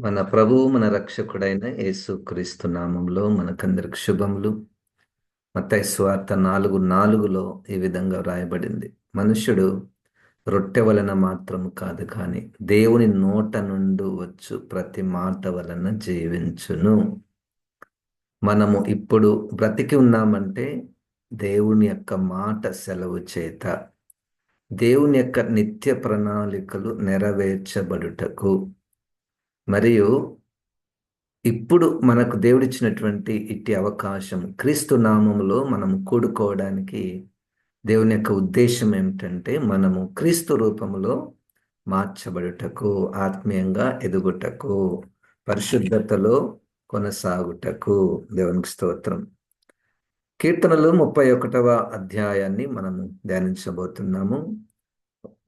మన ప్రభువు మన రక్షకుడైన యేసుక్రీస్తు నామంలో మనకందరికి శుభములు. మత్తయి సువార్త 4:4లో ఈ విధంగా వ్రాయబడింది. మనుష్యుడు రొట్టె వలన మాత్రం కాదు కానీ దేవుని నోట నుండి వచ్చు ప్రతి మాట వలన జీవించును. మనము ఇప్పుడు బ్రతికి ఉన్నామంటే దేవుని యొక్క మాట సెలవు చేత, దేవుని యొక్క నిత్య ప్రణాళికలు నెరవేర్చబడుటకు, మరియు ఇప్పుడు మనకు దేవుడిచ్చినటువంటి ఇట్టి అవకాశం క్రీస్తు నామములో మనం కూడుకోవడానికి దేవుని యొక్క ఉద్దేశం ఏమిటంటే మనము క్రీస్తు రూపములో మార్చబడుటకు, ఆత్మీయంగా ఎదుగుటకు, పరిశుద్ధతలో కొనసాగుటకు. దేవునికి స్తోత్రం. కీర్తనలు 31వ అధ్యాయాన్ని మనము ధ్యానించబోతున్నాము.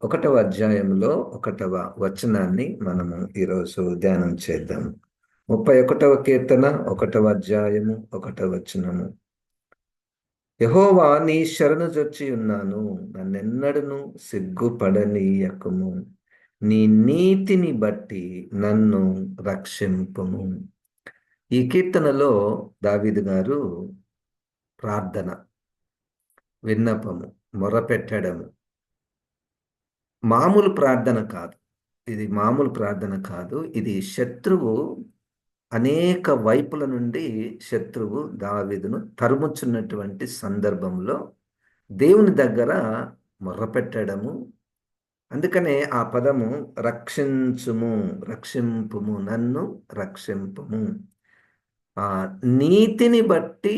1వ అధ్యాయంలో 1వ వచనాన్ని మనము ఈరోజు ధ్యానం చేద్దాం. 31వ కీర్తన 1వ అధ్యాయము 1వ వచనము. యెహోవా నీ శరణు జొచ్చి ఉన్నాను, నన్నెన్నడును సిగ్గుపడనీయకుము. నీ నీతిని బట్టి నన్ను రక్షింపుము. ఈ కీర్తనలో దావీదు గారు ప్రార్థన, విన్నపము, మొరపెట్టడము మామూలు ప్రార్థన కాదు. ఇది మామూలు ప్రార్థన కాదు. ఇది శత్రువు అనేక వైపుల నుండి శత్రువు దావీదును తరుముచున్నటువంటి సందర్భంలో దేవుని దగ్గర మొర్రపెట్టడము. అందుకనే ఆ పదము రక్షించుము, రక్షింపుము, నన్ను రక్షింపుము. ఆ నీతిని బట్టి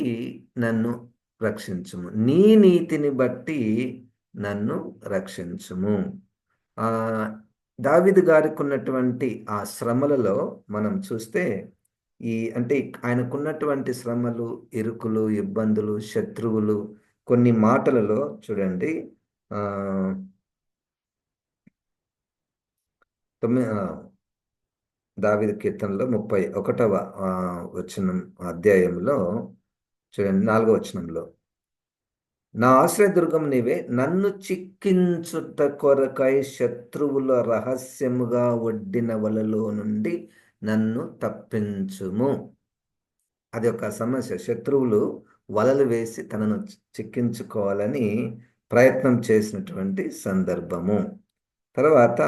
నన్ను రక్షించుము, నీ నీతిని బట్టి నన్ను రక్షించుము. ఆ దావీదు గారికి ఉన్నటువంటి ఆ శ్రమలలో మనం చూస్తే అంటే ఆయనకున్నటువంటి శ్రమలు, ఇరుకులు, ఇబ్బందులు, శత్రువులు కొన్ని మాటలలో చూడండి. ఆ దావీదు కీర్తనలో 31వ వచనం అధ్యాయంలో చూడండి, 4వ వచనంలో, నా ఆశ్రయదుర్గం నీవే, నన్ను చిక్కించుట కొరకై శత్రువుల రహస్యముగా ఒడ్డిన వలలో నుండి నన్ను తప్పించుము. అది ఒక సమస్య. శత్రువులు వలలు వేసి తనను చిక్కించుకోవాలని ప్రయత్నం చేసినటువంటి సందర్భము. తర్వాత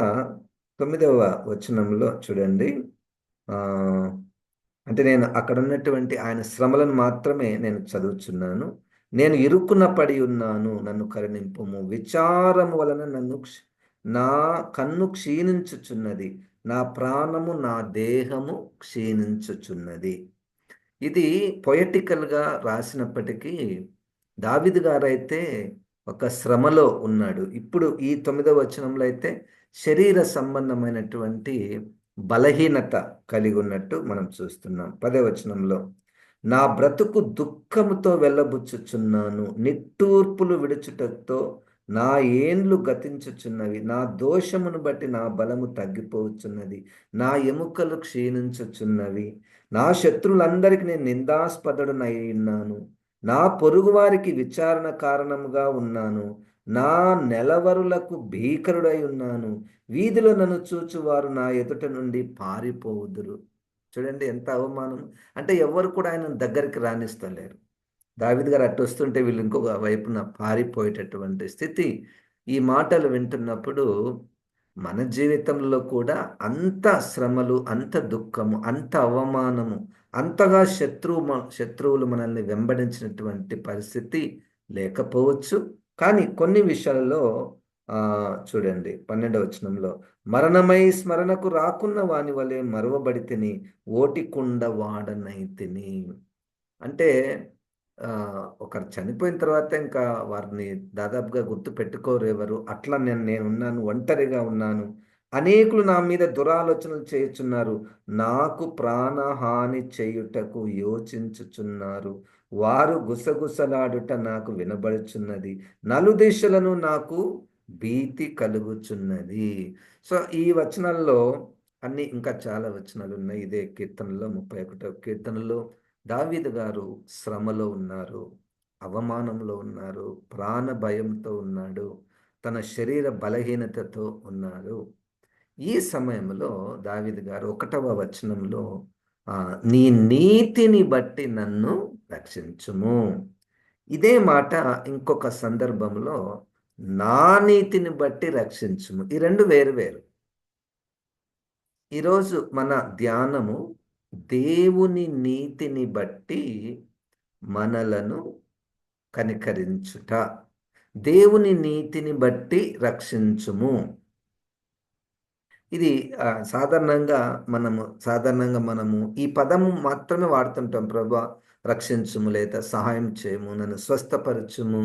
9వ వచనంలో చూడండి, అంటే నేను అక్కడ ఉన్నటువంటి ఆయన శ్రమలను మాత్రమే నేను చదువుచున్నాను. నేను ఇరుక్కున పడి ఉన్నాను, నన్ను కరుణింపుము. విచారము వలన నా కన్ను క్షీణించుచున్నది, నా ప్రాణము, నా దేహము క్షీణించుచున్నది. ఇది పొయటికల్గా రాసినప్పటికీ దావీదు గారైతే ఒక శ్రమలో ఉన్నాడు. ఇప్పుడు ఈ 9వ వచనంలో అయితే శరీర సంబంధమైనటువంటి బలహీనత కలిగి ఉన్నట్టు మనం చూస్తున్నాం. 10వ వచనంలో, నా బ్రతుకు దుఃఖముతో వెళ్ళబుచ్చుచున్నాను, నిట్టూర్పులు విడుచుటతో నా ఏండ్లు గతించుచున్నవి, నా దోషమును బట్టి నా బలము తగ్గిపోవచ్చున్నది, నా ఎముకలు క్షీణించుచున్నవి, నా శత్రువులందరికీ నేను నిందాస్పదుడనై ఉన్నాను, నా పొరుగువారికి విచారణ కారణముగా ఉన్నాను, నా నెలవరులకు భీకరుడై ఉన్నాను, వీధిలో నన్ను చూచువారు నా ఎదుట నుండి పారిపోవుదురు. చూడండి ఎంత అవమానం. అంటే ఎవ్వరు కూడా ఆయన దగ్గరికి రానిస్తలేరు. దావీదు గారు అటు వస్తుంటే వీళ్ళు ఇంకొక వైపున పారిపోయేటటువంటి స్థితి. ఈ మాటలు వింటున్నప్పుడు మన జీవితంలో కూడా అంత శ్రమలు, అంత దుఃఖము, అంత అవమానము, అంతగా శత్రువులు మనల్ని వెంబడించినటువంటి పరిస్థితి లేకపోవచ్చు. కానీ కొన్ని విషయాలలో చూడండి, 12వ వచనంలో, మరణమై స్మరణకు రాకున్న వాని వలె మరువబడితిని, ఓటికుండ వాడనైతిని. అంటే ఒకరు చనిపోయిన తర్వాత ఇంకా వారిని దాదాపుగా గుర్తు పెట్టుకోరు ఎవరు. అట్లా నేనున్నాను, ఒంటరిగా ఉన్నాను. అనేకులు నా మీద దురాలోచనలు చేయుచున్నారు, నాకు ప్రాణహాని చేయుటకు యోచించుచున్నారు. వారు గుసగుసలాడుట నాకు వినబడుచున్నది, నలుదిశలను నాకు భీతి కలుగుచున్నది. సో ఈ వచనాల్లో అన్ని ఇంకా చాలా వచనాలు ఉన్నాయి. ఇదే కీర్తనలో 31వ కీర్తనలో దావీదు గారు శ్రమలో ఉన్నారు, అవమానంలో ఉన్నారు, ప్రాణ భయంతో ఉన్నాడు, తన శరీర బలహీనతతో ఉన్నాడు. ఈ సమయంలో దావీదు గారు 1వ వచనంలో నీ నీతిని బట్టి నన్ను రక్షించుము. ఇదే మాట ఇంకొక సందర్భంలో నా నీతిని బట్టి రక్షించుము. ఈ 2 వేరు వేరు. ఈరోజు మన ధ్యానము దేవుని నీతిని బట్టి మనలను కనికరించుట. దేవుని నీతిని బట్టి రక్షించుము. ఇది సాధారణంగా మనము ఈ పదము మాత్రమే వాడుతుంటాం. ప్రభా రక్షించుము, లేదా సహాయం చేయము, నన్ను స్వస్థపరచుము,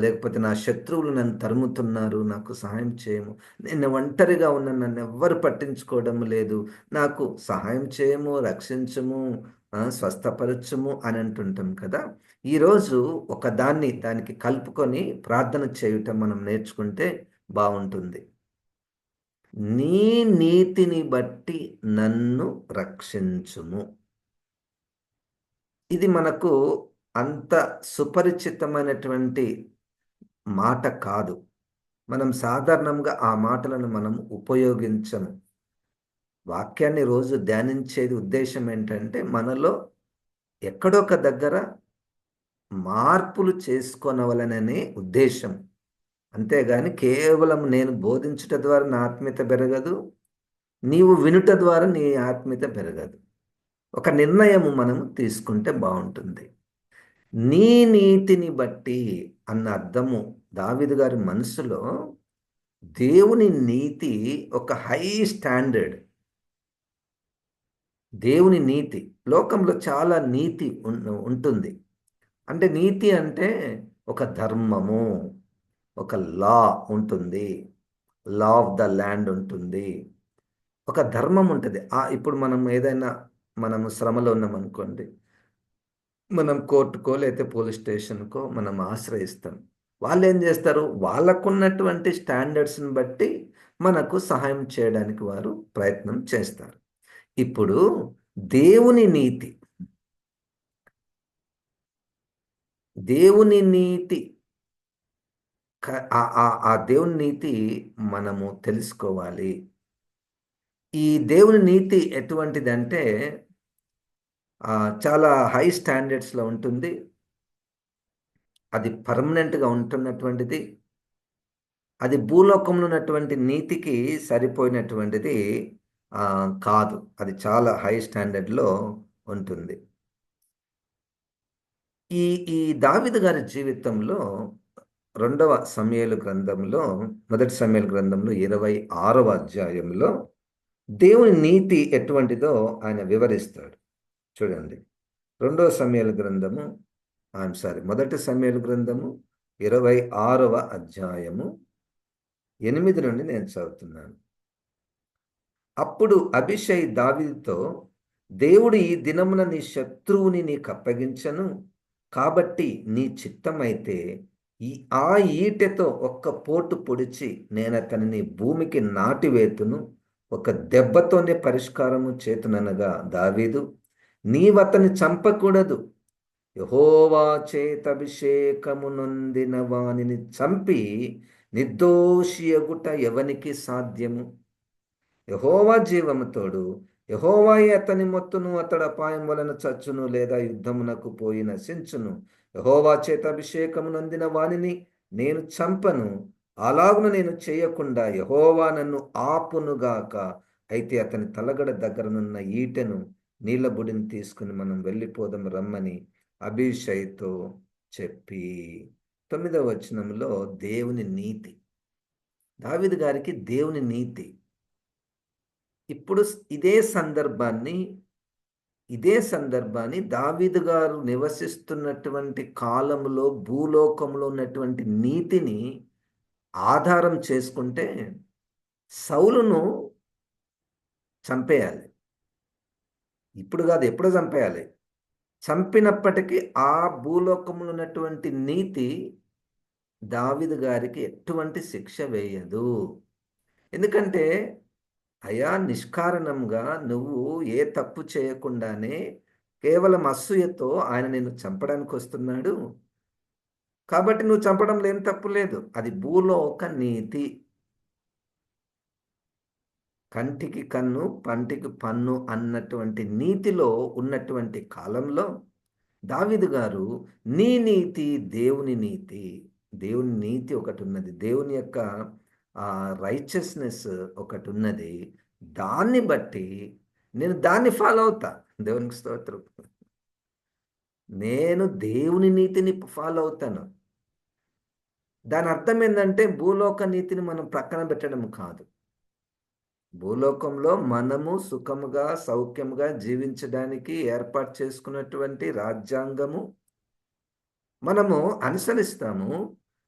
లేకపోతే నా శత్రువులు నన్ను తరుముతున్నారు, నాకు సహాయం చేయము, నేను ఒంటరిగా ఉన్నాను, నన్ను ఎవ్వరు పట్టించుకోవడం లేదు, నాకు సహాయం చేయము, రక్షించుము, స్వస్థపరచుము అని అంటుంటాం కదా. ఈరోజు దానికి కలుపుకొని ప్రార్థన చేయుట మనం నేర్చుకుంటే బాగుంటుంది. నీ నీతిని బట్టి నన్ను రక్షించుము. ఇది మనకు అంత సుపరిచితమైనటువంటి మాట కాదు. మనం సాధారణంగా ఆ మాటలను మనం ఉపయోగించము. వాక్యాన్ని రోజు ధ్యానించేది ఉద్దేశం ఏంటంటే, మనలో ఎక్కడొక దగ్గర మార్పులు చేసుకోనవలననే ఉద్దేశం. అంతేగాని కేవలం నేను బోధించుట ద్వారా నా ఆత్మీయత పెరగదు, నీవు వినుట ద్వారా నీ ఆత్మీయత పెరగదు. ఒక నిర్ణయము మనము తీసుకుంటే బాగుంటుంది. నీ నీతిని బట్టి అన్న అర్థము దావీదు గారి మనసులో, దేవుని నీతి ఒక హై స్టాండర్డ్. దేవుని నీతి, లోకంలో చాలా నీతి ఉంటుంది. అంటే నీతి అంటే ఒక ధర్మము, ఒక లా ఉంటుంది, లా ఆఫ్ ద ల్యాండ్ ఉంటుంది, ఒక ధర్మం ఉంటుంది. ఇప్పుడు మనము శ్రమలో ఉన్నామనుకోండి, మనం కోర్టుకో లేకపోతే పోలీస్ స్టేషన్కో మనం ఆశ్రయిస్తాం. వాళ్ళు ఏం చేస్తారు, వాళ్ళకున్నటువంటి స్టాండర్డ్స్ని బట్టి మనకు సహాయం చేయడానికి వారు ప్రయత్నం చేస్తారు. ఇప్పుడు దేవుని నీతి, దేవుని నీతి ఆ దేవుని నీతి మనము తెలుసుకోవాలి. ఈ దేవుని నీతి ఎటువంటిదంటే చాలా హై స్టాండర్డ్స్లో ఉంటుంది. అది పర్మనెంట్గా ఉంటున్నటువంటిది. అది భూలోకంలో ఉన్నటువంటి నీతికి సరిపోయినటువంటిది కాదు. అది చాలా హై స్టాండర్డ్లో ఉంటుంది. ఈ ఈ దావీదు గారి జీవితంలో మొదటి సమూయేలు గ్రంథంలో 26వ అధ్యాయంలో దేవుని నీతి ఎటువంటిదో ఆయన వివరిస్తాడు. చూడండి, మొదటి సమూయేలు గ్రంథము 26వ అధ్యాయము 8 నుండి నేను చదువుతున్నాను. అప్పుడు అబీషై దావీదుతో, దేవుడు ఈ దినమున నీ శత్రువుని నీకు అప్పగించను, కాబట్టి నీ చిత్తమైతే ఆ ఈటెతో ఒక్క పోటు పొడిచి నేనతనిని భూమికి నాటివేతును, ఒక దెబ్బతోనే పరిష్కారము చేతుననగా దావీదు, నీవతని చంపకూడదు, యెహోవా చేత అభిషేకము నొందిన వానిని చంపి నిర్దోషియగుట ఎవనికి సాధ్యము? యెహోవా జీవము తోడు, యెహోవాయే అతని మొత్తును, అతడు అపాయం వలన చచ్చును, లేదా యుద్ధమునకు పోయి నశించును. యెహోవా చేత అభిషేకము నొందిన వానిని నేను చంపను, అలాగున నేను చేయకుండా యెహోవా నన్ను ఆపునుగాక. అయితే అతని తలగడ దగ్గరనున్న ఈటెను, నీళ్ల బుడిని తీసుకుని మనం వెళ్ళిపోదాం రమ్మని అబీషైతో చెప్పి. 9వ వచనంలో దేవుని నీతి, దావీదు గారికి దేవుని నీతి. ఇప్పుడు ఇదే సందర్భాన్ని దావీదు గారు నివసిస్తున్నటువంటి కాలంలో భూలోకంలో ఉన్నటువంటి నీతిని ఆధారం చేసుకుంటే సౌలును చంపేయాలి. ఇప్పుడు కాదు, ఎప్పుడో చంపేయాలి. చంపినప్పటికీ ఆ భూలోకంలో ఉన్నటువంటి నీతి దావీదు గారికి ఎటువంటి శిక్ష వేయదు. ఎందుకంటే అయా, నిష్కారణంగా నువ్వు ఏ తప్పు చేయకుండానే కేవలం అసూయతో ఆయన నిన్ను చంపడానికి వస్తున్నాడు, కాబట్టి నువ్వు చంపడంలో ఏం తప్పు లేదు. అది భూలోక నీతి. కంటికి కన్ను, పంటికి పన్ను అన్నటువంటి నీతిలో ఉన్నటువంటి కాలంలో దావీదు గారు నీ నీతి దేవుని నీతి. దేవుని నీతి ఒకటున్నది. దేవుని యొక్క రైచియస్‌నెస్ ఒకటున్నది. దాన్ని బట్టి నేను దాన్ని ఫాలో అవుతా. దేవునికి స్తోత్రం. నేను దేవుని నీతిని ఫాలో అవుతాను. దాని అర్థం ఏందంటే భూలోక నీతిని మనం ప్రక్కన పెట్టడం కాదు. భూలోకంలో మనము సుఖముగా, సౌఖ్యముగా జీవించడానికి ఏర్పాటు చేసుకున్నటువంటి రాజ్యాంగము మనము అనుసరిస్తాము.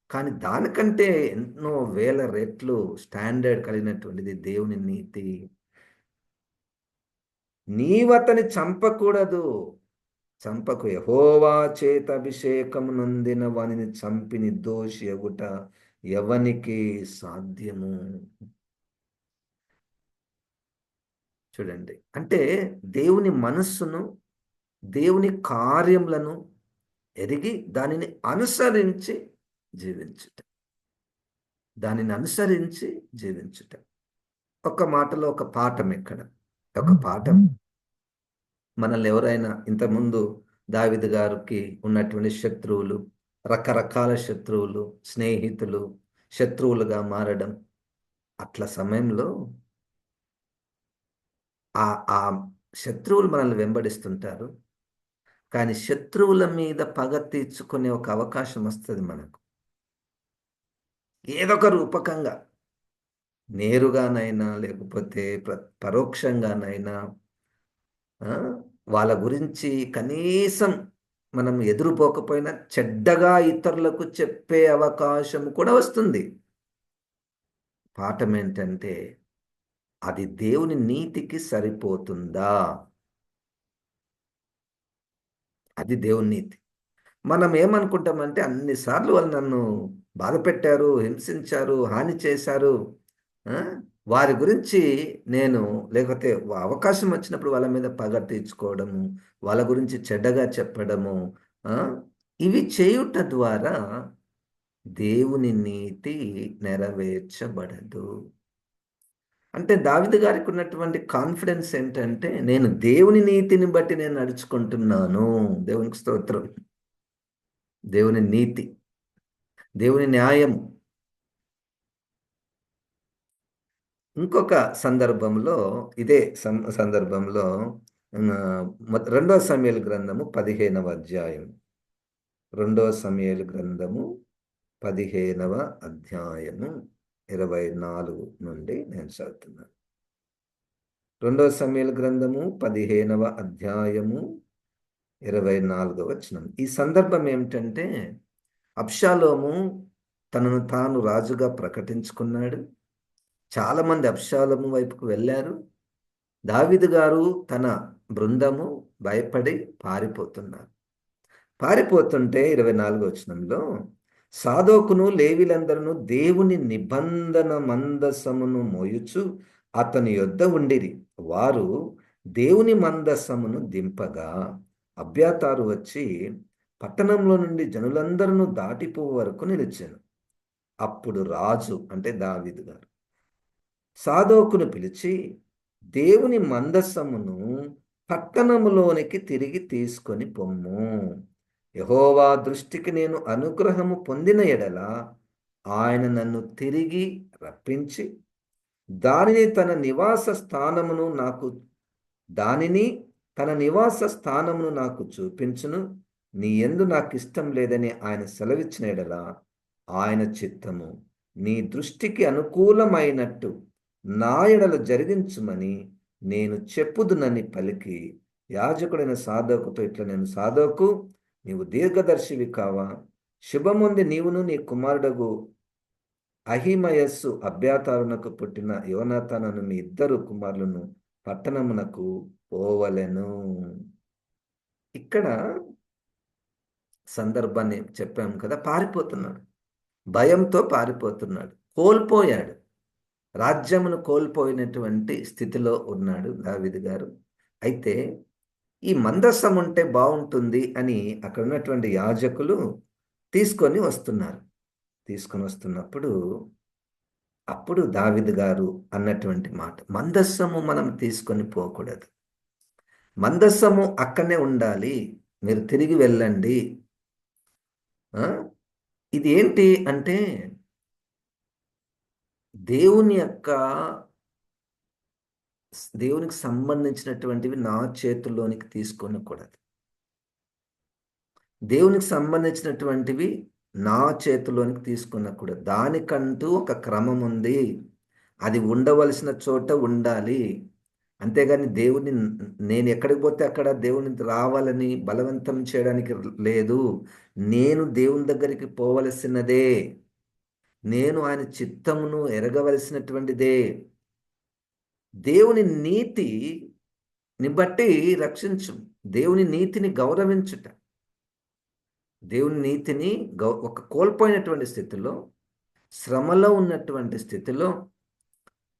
కానీ దానికంటే ఎన్నో వేల రెట్లు స్టాండర్డ్ కలిగినటువంటిది దేవుని నీతి. నీవతని చంపకూడదు. చంపకు. యెహోవా చేత అభిషేకము నొందిన వానిని చంపి నిర్దోషి అగుట ఎవనికి సాధ్యము? చూడండి. అంటే దేవుని మనస్సును, దేవుని కార్యములను ఎరిగి దానిని అనుసరించి జీవించుట. దానిని అనుసరించి జీవించుట. ఒక మాటలో ఒక పాఠం ఇక్కడ. ఒక పాఠం మనల్ని ఎవరైనా ఇంతకుముందు దావీదు గారికి ఉన్నటువంటి శత్రువులు, రకరకాల శత్రువులు, స్నేహితులు, శత్రువులుగా మారడం. అట్లా సమయంలో ఆ ఆ శత్రువులు మనల్ని వెంబడిస్తుంటారు. కానీ శత్రువుల మీద పగ తీర్చుకునే ఒక అవకాశం వస్తది మనకు. ఏదొక రూపకంగా. నేరుగానైనా లేకపోతే పరోక్షంగానైనా ఆ! వాళ్ళ గురించి కనీసం మనం ఎదురుపోకపోయినా చెడ్డగా ఇతరులకు చెప్పే అవకాశం కూడా వస్తుంది. పాఠమేంటంటే అది దేవుని నీతికి సరిపోతుందా? అది దేవుని నీతి. మనం ఏమనుకుంటామంటే అన్ని సార్లు వాళ్ళు నన్ను బాధపెట్టారు, హింసించారు, హాని చేశారు. ఆ! వారి గురించి నేను లేకపోతే అవకాశం వచ్చినప్పుడు వాళ్ళ మీద పగ తీర్చుకోవడము, వాళ్ళ గురించి చెడ్డగా చెప్పడము, ఆ! ఇవి చేయుట ద్వారా దేవుని నీతి నెరవేర్చబడదు. అంటే దావీదు గారికి ఉన్నటువంటి కాన్ఫిడెన్స్ ఏంటంటే, నేను దేవుని నీతిని బట్టి నేను నడుచుకుంటున్నాను. దేవునికి స్తోత్రం. దేవుని నీతి, దేవుని న్యాయం. ఇంకొక సందర్భంలో ఇదే సందర్భంలో రెండో సమూయేలు గ్రంథము 15వ అధ్యాయం. రెండో సమూయేలు గ్రంథము 15వ అధ్యాయము 24 నుండి నేను చదువుతున్నాను. రెండో సమూయేలు గ్రంథము 15వ అధ్యాయము 24వ వచనం. ఈ సందర్భం ఏమిటంటే అబ్షాలోము తనను తాను రాజుగా ప్రకటించుకున్నాడు. చాలామంది అబ్షాలోము వైపుకు వెళ్ళారు. దావీదు గారు తన బృందము భయపడి పారిపోతున్నారు. పారిపోతుంటే 24వ వచనంలో సాదోకును లేవీలందరూ దేవుని నిబంధన మందసమును మోయుచు అతని యొద్ద ఉండిరి. వారు దేవుని మందసమును దింపగా అబ్యాతారు వచ్చి పట్టణంలో నుండి జనులందరూ దాటిపోవు వరకు నిలిచాను. అప్పుడు రాజు అంటే దావీదు గారు సాదోకును పిలిచి దేవుని మందసమును పట్టణములోనికి తిరిగి తీసుకొని పొమ్ము. యెహోవా దృష్టికి నేను అనుగ్రహము పొందిన ఎడల ఆయన నన్ను తిరిగి రప్పించి దానిని తన నివాస స్థానమును నాకు చూపించును. నీ యందు నాకు ఇష్టం లేదని ఆయన సెలవిచ్చిన ఎడల ఆయన చిత్తము నీ దృష్టికి అనుకూలమైనట్టు నా ఎడల జరిగించుమని నేను చెప్పుదునని పలికి యాజకుడైన సాదోకుతో ఇట్లా నేను సాదోకు నీవు దీర్ఘదర్శివి కావా? శుభముంది నీవును నీ కుమారుడగు అహిమయస్సు అబ్యాతారునకు పుట్టిన యోనాతానను మీ ఇద్దరు కుమారులను పట్టణమునకు పోవలెను. ఇక్కడ సందర్భాన్ని చెప్పాము కదా, పారిపోతున్నాడు. భయంతో పారిపోతున్నాడు. కోల్పోయాడు. రాజ్యమును కోల్పోయినటువంటి స్థితిలో ఉన్నాడు దావీదు గారు. అయితే ఈ మందసం ఉంటే బాగుంటుంది అని అక్కడ ఉన్నటువంటి యాజకులు తీసుకొని వస్తున్నారు. తీసుకొని వస్తున్నప్పుడు అప్పుడు దావీదు గారు అన్నటువంటి మాట, మందస్సము మనం తీసుకొని పోకూడదు. మందస్సము అక్కడనే ఉండాలి. మీరు తిరిగి వెళ్ళండి. ఆ! ఇది ఏంటి అంటే, దేవుని యొక్క దేవునికి సంబంధించినటువంటివి నా చేతుల్లోనికి తీసుకోనకూడదు. దేవునికి సంబంధించినటువంటివి నా చేతిలోనికి తీసుకొనకూడదు. దానికంటూ ఒక క్రమం ఉంది. అది ఉండవలసిన చోట ఉండాలి. అంతేగాని దేవుడిని నేను ఎక్కడికి పోతే అక్కడ దేవుడిని రావాలని బలవంతం చేయడానికి లేదు. నేను దేవుని దగ్గరికి పోవలసినదే. నేను ఆయన చిత్తమును ఎరగవలసినటువంటిదే. దేవుని నీతిని బట్టి రక్షించు. దేవుని నీతిని గౌరవించుట. దేవుని నీతిని ఒక కోల్పోయినటువంటి స్థితిలో, శ్రమలో ఉన్నటువంటి స్థితిలో,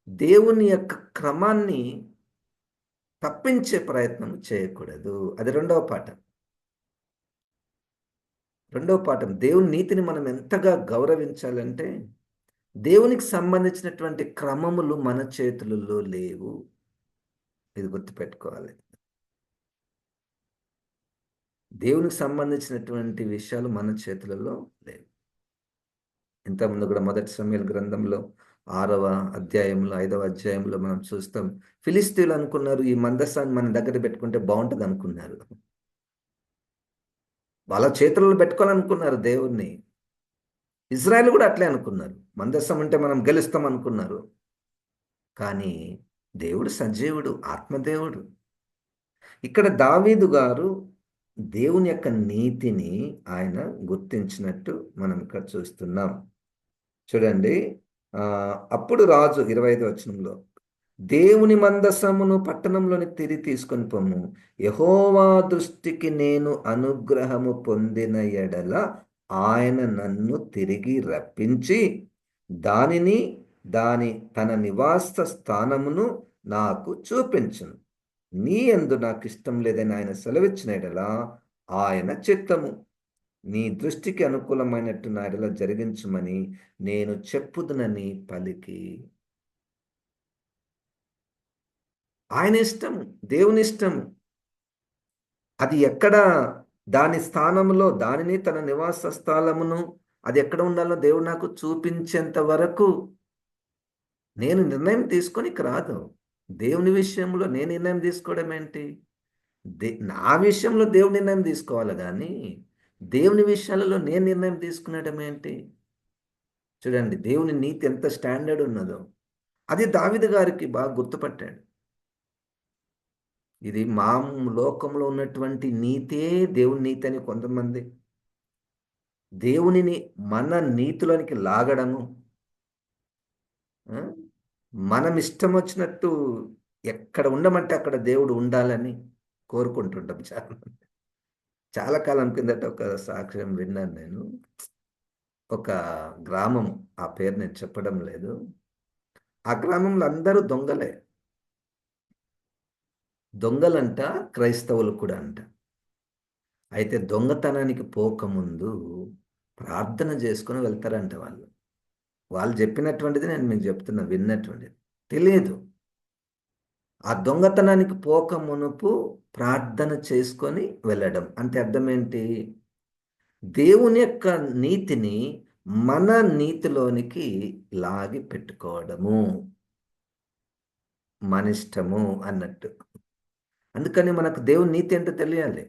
దేవుని యొక్క క్రమాన్ని తప్పించే ప్రయత్నం చేయకూడదు. అది రెండవ పాఠం. రెండవ పాఠం, దేవుని నీతిని మనం ఎంతగా గౌరవించాలంటే, దేవునికి సంబంధించినటువంటి క్రమములు మన చేతులలో లేవు. ఇది గుర్తుపెట్టుకోవాలి. దేవునికి సంబంధించినటువంటి విషయాలు మన చేతులలో లేవు. ఇంతకుముందు కూడా మొదటి సమూయేలు గ్రంథంలో 6వ అధ్యాయంలో 5వ అధ్యాయంలో మనం చూస్తాం. ఫిలిష్తీయులు అనుకున్నారు ఈ మందసాన్ని మన దగ్గర పెట్టుకుంటే బాగుంటది అనుకున్నారు. వాళ్ళ చేతుల్లో పెట్టుకోవాలనుకున్నారు దేవుణ్ణి. ఇజ్రాయెల్ కూడా అట్లే అనుకున్నారు. మందసం అంటే మనం గెలుస్తాం అనుకున్నారు. కానీ దేవుడు సజీవుడు, ఆత్మదేవుడు. ఇక్కడ దావీదు గారు దేవుని యొక్క నీతిని ఆయన గుర్తించినట్టు మనం ఇక్కడ చూస్తున్నాం. చూడండి, అప్పుడు రాజు 25వ వచనంలో, దేవుని మందసమును పట్టణంలోని తిరిగి తీసుకొని పొమ్ము. యెహోవా దృష్టికి నేను అనుగ్రహము పొందిన ఎడల ఆయన నన్ను తిరిగి రప్పించి దానిని తన నివాస స్థానమును నాకు చూపించును. నీ యందు నాకు ఇష్టం లేదని ఆయన సెలవిచ్చిన ఎడల ఆయన చిత్తము. నీ దృష్టికి అనుకూలమైనట్టు నా ఎడల జరిగించుమని నేను చెప్పుదునని పలికి. ఆయన ఇష్టము, దేవుని ఇష్టము. అది ఎక్కడ, దాని స్థానంలో దానిని తన నివాస స్థలమును అది ఎక్కడ ఉండాలో దేవుడు నాకు చూపించేంత వరకు నేను నిర్ణయం తీసుకొనికి రాదు. దేవుని విషయంలో నేను నిర్ణయం తీసుకోవడం ఏంటి? నా విషయంలో దేవుడు నిర్ణయం తీసుకోవాలి గాని, దేవుని విషయాలలో నేను నిర్ణయం తీసుకునడం ఏంటి? చూడండి, దేవుని నీతి ఎంత స్టాండర్డ్ ఉన్నదో. అది దావీదు గారికి బాగా గుర్తుపట్టాడు. ఇది లోకంలో ఉన్నటువంటి నీతే దేవుని నీతి అని కొంతమంది దేవునిని మన నీతిలోనికి లాగడము, మనం ఇష్టం వచ్చినట్టు ఎక్కడ ఉండమంటే అక్కడ దేవుడు ఉండాలని కోరుకుంటుంటాం చాలా. చాలా కాలం కిందట ఒక సాక్ష్యం విన్నాను నేను. ఒక గ్రామం, ఆ పేరు నేను చెప్పడం లేదు. ఆ గ్రామంలో అందరూ దొంగలే. దొంగలంట క్రైస్తవులు కూడా అంట. అయితే దొంగతనానికి పోకముందు ప్రార్థన చేసుకొని వెళ్తారంట వాళ్ళు. వాళ్ళు చెప్పినటువంటిది నేను మీకు చెప్తున్నా, విన్నటువంటిది. తెలియదు. ఆ దొంగతనానికి పోక మునుపు ప్రార్థన చేసుకొని వెళ్ళడం అంటే అర్థం ఏంటి? దేవుని యొక్క నీతిని మన నీతిలోనికి లాగి పెట్టుకోవడము, మనిష్టము అన్నట్టు. అందుకని మనకు దేవుని నీతి ఏంటో తెలియాలి.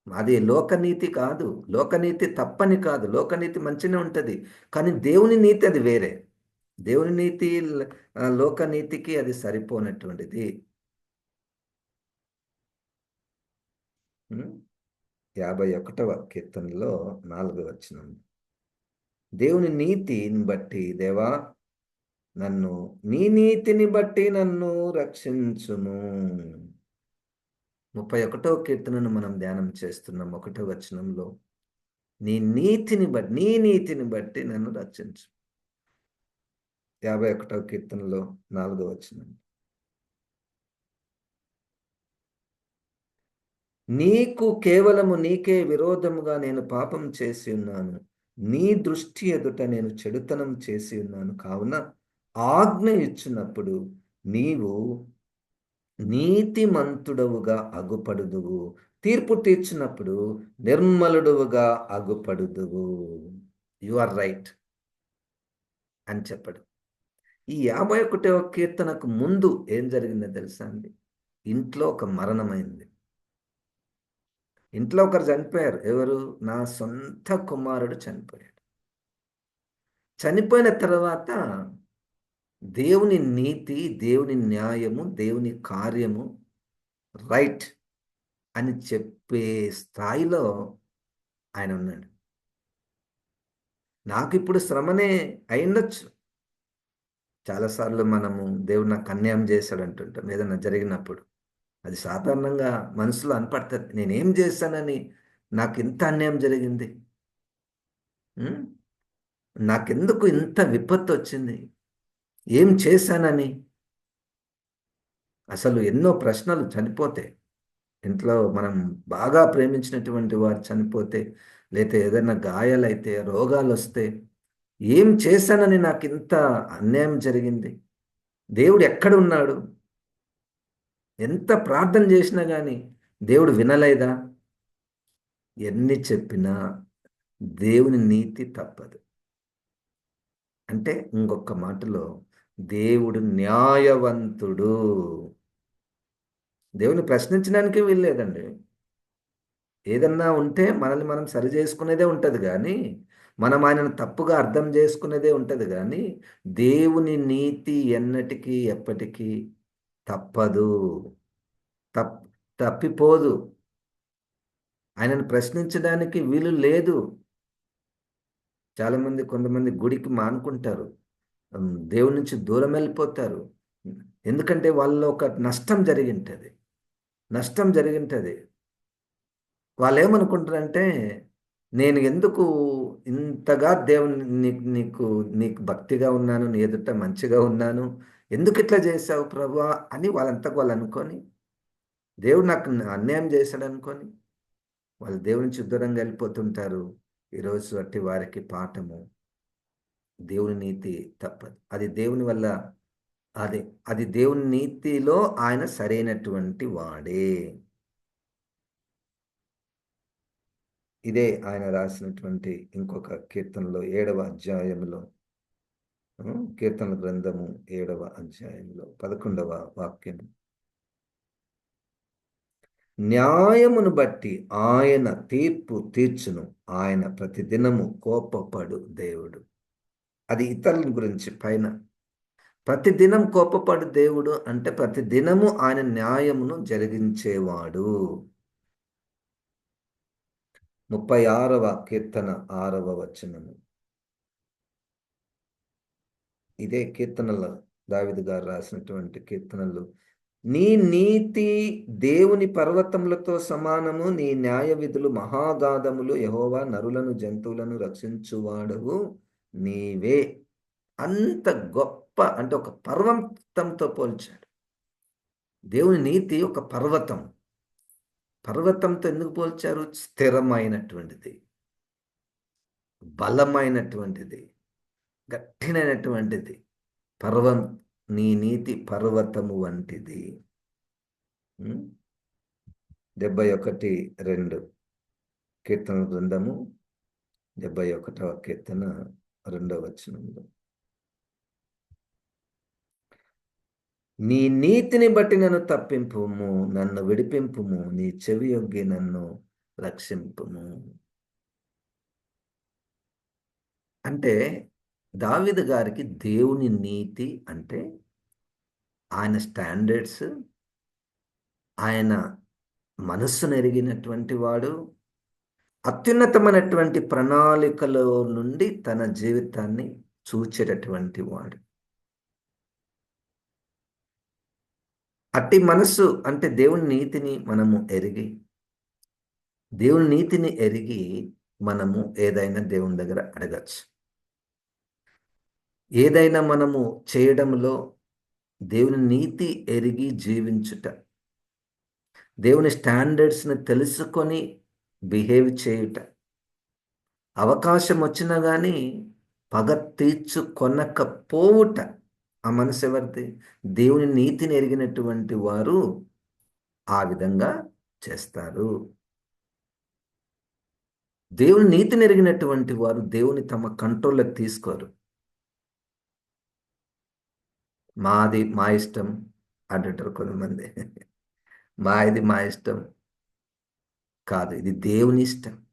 అది లోకనీతి కాదు. లోకనీతి తప్పని కాదు. లోకనీతి మంచిగానే ఉంటది. కానీ దేవుని నీతి అది వేరే. దేవుని నీతి లోకనీతికి అది సరిపోనటువంటిది. 51వ కీర్తనలో 4వ వచనం. దేవుని నీతిని బట్టి దేవా నీ నీతిని బట్టి నన్ను రక్షించుము. 31వ కీర్తనను మనం ధ్యానం చేస్తున్నాం. 1వ వచనంలో నీ నీతిని బట్టి నన్ను రక్షించు. 51వ కీర్తనలో 4వ వచనం. నీకు కేవలము నీకే విరోధముగా నేను పాపం చేసి ఉన్నాను. నీ దృష్టి ఎదుట నేను చెడుతనం చేసి ఉన్నాను కావున ఆజ్ఞ ఇచ్చినప్పుడు నీవు నీతిమంతుడవుగా అగుపడుదువు, తీర్పు తీర్చినప్పుడు నిర్మలుడువుగా అగుపడుదువు. యు ఆర్ రైట్ అని చెప్పడు. ఈ 51వ కీర్తనకు ముందు ఏం జరిగిందో తెలుసా అండి? ఇంట్లో ఒక మరణమైంది. ఇంట్లో ఒకరు చనిపోయారు. ఎవరు? నా సొంత కుమారుడు చనిపోయాడు. చనిపోయిన తర్వాత దేవుని నీతి, దేవుని న్యాయము, దేవుని కార్యము రైట్ అని చెప్పే స్థాయిలో ఆయన ఉన్నాడు. నాకిప్పుడు శ్రమనే అయిండొచ్చు. చాలాసార్లు మనము దేవుడు నాకు అన్యాయం చేశాడు అంటుంటాం ఏదైనా జరిగినప్పుడు. అది సాధారణంగా మనసులో అనపడతది. నేనేం చేశానని నాకు ఇంత అన్యాయం జరిగింది? హ్మ్. నాకెందుకు ఇంత విపత్తొచ్చింది? ఏం చేశానని? అసలు ఎన్నో ప్రశ్నలు చనిపోతే, ఇంట్లో మనం బాగా ప్రేమించినటువంటి వారు చనిపోతే, లేతే ఏదైనా గాయాలైతే, రోగాలొస్తే, ఏం చేశానని నాకింత అన్యాయం జరిగింది? దేవుడు ఎక్కడున్నాడు? ఎంత ప్రార్థన చేసినా గాని దేవుడు వినలేదా? ఎన్ని చెప్పినా దేవుని నీతి తప్పదు. అంటే ఇంకొక మాటలో దేవుడు న్యాయవంతుడు. దేవుని ప్రశ్నించడానికే వీల్లేదండి. ఏదన్నా ఉంటే మనల్ని మనం సరి చేసుకునేదే ఉంటది గానీ, మనం ఆయనను తప్పుగా అర్థం చేసుకునేదే ఉంటది గానీ, దేవుని నీతి ఎన్నటికీ, ఎప్పటికీ తప్పదు. తప్ తప్పిపోదు. ఆయనను ప్రశ్నించడానికి వీలు లేదు. చాలామంది కొంతమంది గుడికి మానుకుంటారు. దేవుని నుంచి దూరం వెళ్ళిపోతారు. ఎందుకంటే వాళ్ళలో ఒక నష్టం జరిగింటది. నష్టం జరిగింటది. వాళ్ళేమనుకుంటారంటే, నేను ఎందుకు ఇంతగా దేవుని నీకు భక్తిగా ఉన్నాను, నీ ఎదుట మంచిగా ఉన్నాను. ఎందుకిట్లా చేశావు ప్రభువా అని వాళ్ళంతకు వాళ్ళు అనుకోని, దేవుడు నాకు అన్యాయం చేశాడనుకోని, వాళ్ళు దేవుని నుంచి దూరంగా వెళ్ళిపోతుంటారు. ఈరోజు అట్టి వారికి పాఠము, దేవుని నీతి తప్పదు. అది దేవుని వల్ల అది అది దేవుని నీతిలో ఆయన సరైనటువంటి వాడే. ఇదే ఆయన రాసినటువంటి ఇంకొక కీర్తనలో 7వ అధ్యాయంలో కీర్తనల గ్రంథము 7వ అధ్యాయంలో 11వ వాక్యం. న్యాయమును బట్టి ఆయన తీర్పు తీర్చును. ఆయన ప్రతిదినము కోపపడు దేవుడు. అది ఇతరుల గురించి పైన. ప్రతిదినం కోపపడు దేవుడు అంటే ప్రతిదినము ఆయన న్యాయమును జరిగించేవాడు. 36వ కీర్తన 6వ వచనము. ఇదే కీర్తనలు దావీదు గారు రాసినటువంటి కీర్తనలు. నీ నీతి దేవుని పర్వతములతో సమానము, నీ న్యాయ విధులు మహాగాధములు. యెహోవా నరులను జంతువులను రక్షించువాడవు నీవే. అంత గొప్ప అంటే ఒక పర్వతంతో పోల్చాడు. దేవుని నీతి ఒక పర్వతం. పర్వతంతో ఎందుకు పోల్చారు? స్థిరమైనటువంటిది, బలమైనటువంటిది, గట్టినైనటువంటిది. పర్వం నీ నీతి పర్వతము వంటిది. 71:2 కీర్తన గ్రంథము 71వ కీర్తన 2వ వచనంలో. నీ నీతిని బట్టి నన్ను తప్పింపుము, నన్ను విడిపింపుము, నీ చెవి యొగ్గి నన్ను రక్షింపుము. అంటే దావీదు గారికి దేవుని నీతి అంటే ఆయన స్టాండర్డ్స్, ఆయన మనస్సును ఎరిగినటువంటి వాడు, అత్యున్నతమైనటువంటి ప్రణాళికలో నుండి తన జీవితాన్ని చూచేటటువంటి వాడు. అట్టి మనస్సు అంటే దేవుని నీతిని మనము ఎరిగి, దేవుని నీతిని ఎరిగి మనము ఏదైనా దేవుని దగ్గర అడగచ్చు. ఏదైనా మనము చేయడంలో దేవుని నీతి ఎరిగి జీవించుట, దేవుని స్టాండర్డ్స్ని తెలుసుకొని బిహేవ్ చేయుట, అవకాశం వచ్చినా గానీ పగ తీర్చుకొనకపోవుట. ఆ మనసు ఎవరిది? దేవుని నీతిని ఎరిగినటువంటి వారు ఆ విధంగా చేస్తారు. దేవుని నీతిని ఎరిగినటువంటి వారు దేవుని తమ కంట్రోల్‌లోకి తీసుకోరు. మాది మా ఇష్టం అంటుంటారు కొంతమంది. మాది మా ఇష్టం కాదు. ఇది దేవుని ఇష్టం.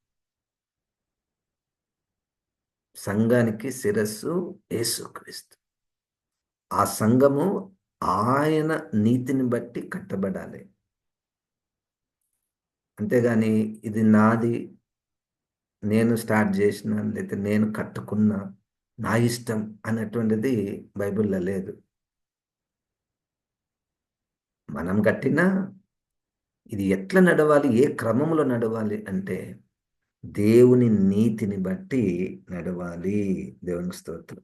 సంఘానికి శిరస్సు యేసుక్రీస్తు. ఆ సంఘము ఆయన నీతిని బట్టి కట్టబడాలి. అంతేగాని ఇది నాది, నేను స్టార్ట్ జేసినాను, లేతే నేను కట్టుకున్నా, నా ఇష్టం అన్నటువంటిది బైబిల్‌లో లేదు. మనం గట్టినా ఇది ఎట్లా నడవాలి? ఏ క్రమంలో నడవాలి అంటే, దేవుని నీతిని బట్టి నడవాలి. దేవునికి స్తోత్రం.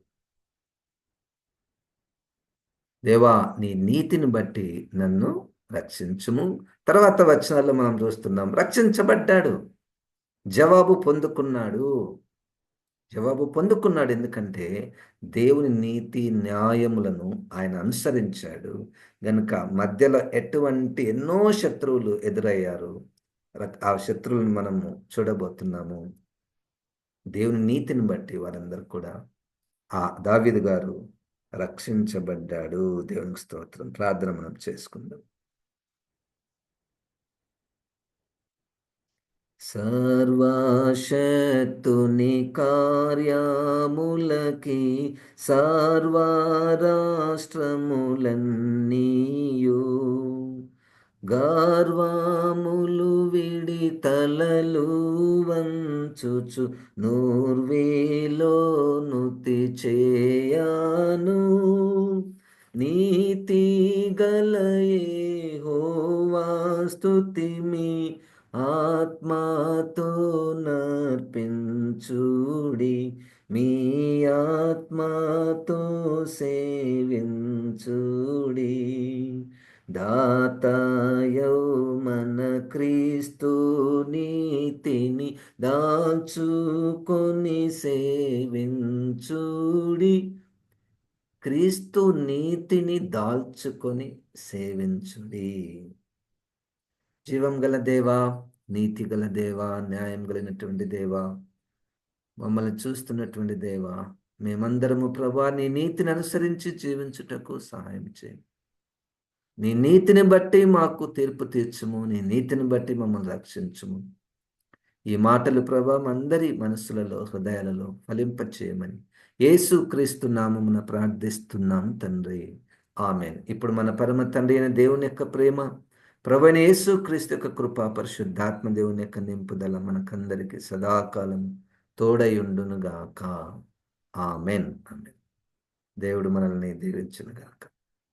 దేవా! నీ నీతిని బట్టి నన్ను రక్షించుము. తర్వాత వచనాల్లో మనం చూస్తున్నాం. రక్షించబడ్డాడు. జవాబు పొందుకున్నాడు. జవాబు పొందుకున్నాడు. ఎందుకంటే, దేవుని నీతి, న్యాయములను ఆయన అనుసరించాడు. గనుక మధ్యలో ఎటువంటి ఎన్నో శత్రువులు ఎదురయ్యారు. ఆ శత్రువులను మనము చూడబోతున్నాము. దేవుని నీతిని బట్టి వారందరూ కూడా దావీదు గారు రక్షించబడ్డాడు. దేవునికి స్తోత్రం. ప్రార్థన మనం చేసుకుందాం. సర్వశక్తుని కార్యములకి సర్వరాష్ట్రములన్నీయు గర్వములు విడి తలలు వంచుచు నుతి చేయను నీతి గల యెహోవా స్తుతిమి ఆత్మతో నర్పించుడి మీ ఆత్మతో సేవించుడి దాతయౌ మన క్రీస్తు నీతిని దాల్చుకొని సేవించుడి క్రీస్తు నీతిని దాల్చుకొని సేవించుడి. జీవం గల దేవా, నీతి గల దేవా, న్యాయం కలిగినటువంటి దేవా, మమ్మల్ని చూస్తున్నటువంటి దేవా, మేమందరము ప్రభా నీ నీతిని అనుసరించి జీవించుటకు సహాయం చేయండి. నీ నీతిని బట్టి మాకు తీర్పు తీర్చుము. నీ నీతిని బట్టి మమ్మల్ని రక్షించుము. ఈ మాటలు ప్రభా అందరి మనస్సులలో, హృదయాలలో ఫలింపచేయమని యేసుక్రీస్తు నామమున ప్రార్థిస్తున్నాం తండ్రి. ఆమేన్. ఇప్పుడు మన పరమ తండ్రి అయిన దేవుని యొక్క ప్రేమ, ప్రభువైన యేసుక్రీస్తు యొక్క కృప, పరిశుద్ధాత్మ దేవుని యొక్క నింపుదల మనకందరికి సదాకాలం తోడై ఉండును గాక. ఆమేన్. ఆమేన్. దేవుడు మనల్ని దీవించును గాక.